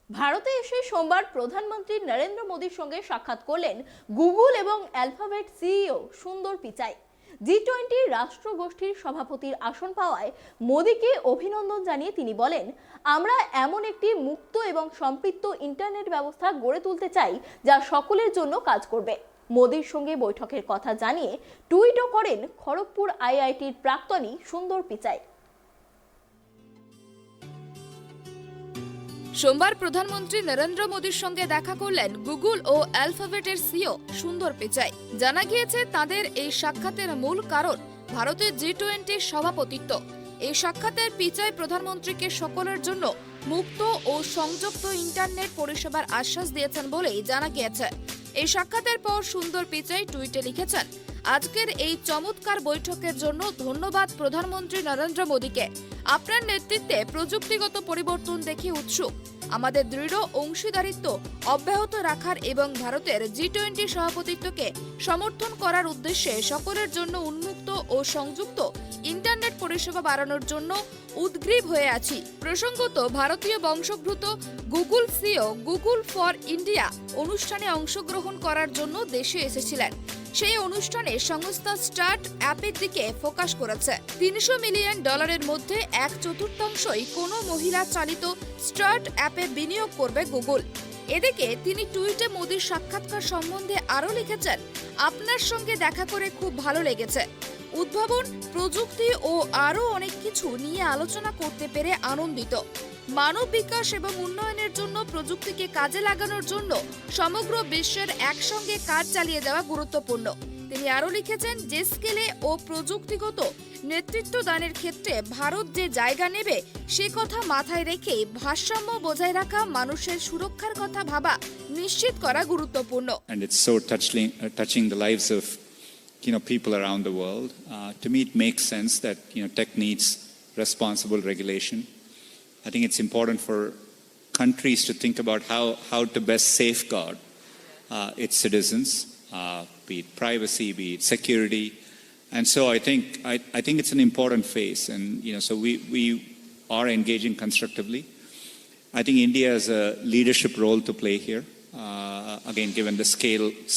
ভারতে এসে সোমবার প্রধানমন্ত্রী নরেন্দ্র মোদীর সঙ্গে সাক্ষাৎ করলেন গুগল এবং অ্যালফাবেট সিইও সুন্দর পিচাই। জি-20 রাষ্ট্রগোষ্ঠীর সভাপতির আসন পাওয়ায় মোদীকে অভিনন্দন জানিয়ে তিনি বলেন, আমরা এমন একটি মুক্ত এবং সম্পৃক্ত ইন্টারনেট ব্যবস্থা গড়ে তুলতে চাই যা সকলের জন্য কাজ করবে। মোদীর সঙ্গে বৈঠকের কথা জানিয়ে টুইটও করেন খড়গপুর আইআইটির প্রাক্তনী সুন্দর পিচাই। সোমবার প্রধানমন্ত্রী নরেন্দ্র মোদীর সঙ্গে দেখা করলেন গুগল ও অ্যালফাবেটের সিইও সুন্দর পিচাই। জানা গিয়েছে তাদের এই সাক্ষাতের মূল কারণ ভারতের জি-20 সভাপতিত্ব। এই সাক্ষাতের পিচাই প্রধানমন্ত্রীকে সকলের জন্য মুক্ত ও সংযুক্ত ইন্টারনেট পরিষেবার আশ্বাস দিয়েছেন বলেই জানা গিয়েছে। এই সাক্ষাতের পর সুন্দর পিচাই টুইটে লিখেছেন, আজকের এই চমৎকার বৈঠকের জন্য ধন্যবাদ প্রধানমন্ত্রী নরেন্দ্র মোদীকে। আপনার নেতৃত্বে প্রযুক্তিগত পরিবর্তন দেখে উৎসুক। আমাদের দৃঢ় অংশীদারিত্ব অব্যাহত রাখার এবং ভারতের জি-20 সভাপতিত্বকে সমর্থন করার উদ্দেশ্যে সকলের জন্য উন্মুক্ত ও সংযুক্ত ইন্টারনেট পরিষেবা বাড়ানোর জন্য উদ্গ্রীব হয়ে আছি। প্রসঙ্গত, ভারতীয় বংশোদ্ভূত Google CEO Google for India অনুষ্ঠানে অংশগ্রহণ করার জন্য দেশে এসেছিলেন। সেই অনুষ্ঠানে সংস্থা স্টার্ট অ্যাপের দিকে ফোকাস করেছে। $300 মিলিয়ন মধ্যে 1/4 কোনো মহিলা চালিত স্টার্ট অ্যাপে বিনিয়োগ করবে গুগল। এদিকে তিনি টুইটে মোদীর সাক্ষাৎকার সম্বন্ধে আরও লিখেছেন, আপনার সঙ্গে দেখা করে খুব ভালো লেগেছে। উদ্ভাবন, প্রযুক্তি ও আরও অনেক কিছু নিয়ে আলোচনা করতে পেরে আনন্দিত। মানব বিকাশ এবং উন্নয়নের জন্য প্রযুক্তিকে কাজে লাগানোর জন্য সমগ্র বিশ্বের একসঙ্গে কাজ চালিয়ে যাওয়া গুরুত্বপূর্ণ। তিনি আরও লিখেছেন, যে স্কেলে ও প্রযুক্তিগত নেতৃত্ব দানের ক্ষেত্রে ভারত যে জায়গা নেবে সে কথা মাথায় রেখেই ভারসাম্য বজায় রাখা, মানুষের সুরক্ষার কথা ভাবা নিশ্চিত করা গুরুত্বপূর্ণ। And it's so touching the lives of people around the world. To me, it makes sense that tech needs responsible regulation. I think it's important for countries to think about how to best safeguard its citizens, be it privacy, be it security, and so I think it's an important phase, and so we are engaging constructively. I think India has a leadership role to play here. Again, given the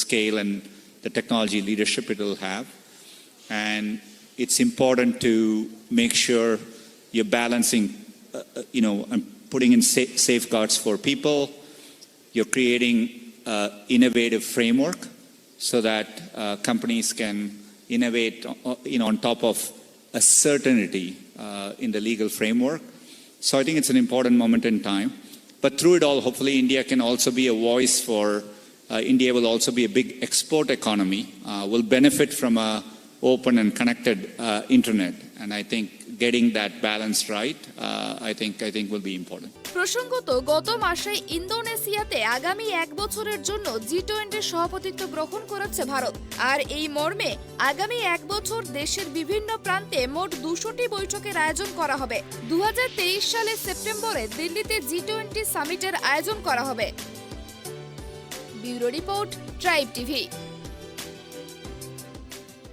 scale and the technology leadership it will have, and it's important to make sure you're balancing, and putting in safeguards for people. You're creating innovative framework so that companies can innovate, on top of a certainty in the legal framework. So I think it's an important moment in time. But through it all, hopefully India can also be a voice for. India will also be a big export economy, will benefit from a open and connected internet, and I think getting that balance right, I think will be important. প্রসঙ্গত, গত মাসে ইন্দোনেশিয়াতে আগামী 1 বছরের জন্য জি-20 সভাপতিত্ব গ্রহণ করেছে ভারত। আর এই মর্মে আগামী 1 বছর দেশের বিভিন্ন প্রান্তে মোট 200টি বৈঠকের আয়োজন করা হবে। 2023 সালের সেপ্টেম্বরে দিল্লিতে জি-20 সামিটের আয়োজন করা হবে। Bureau report, tribe TV.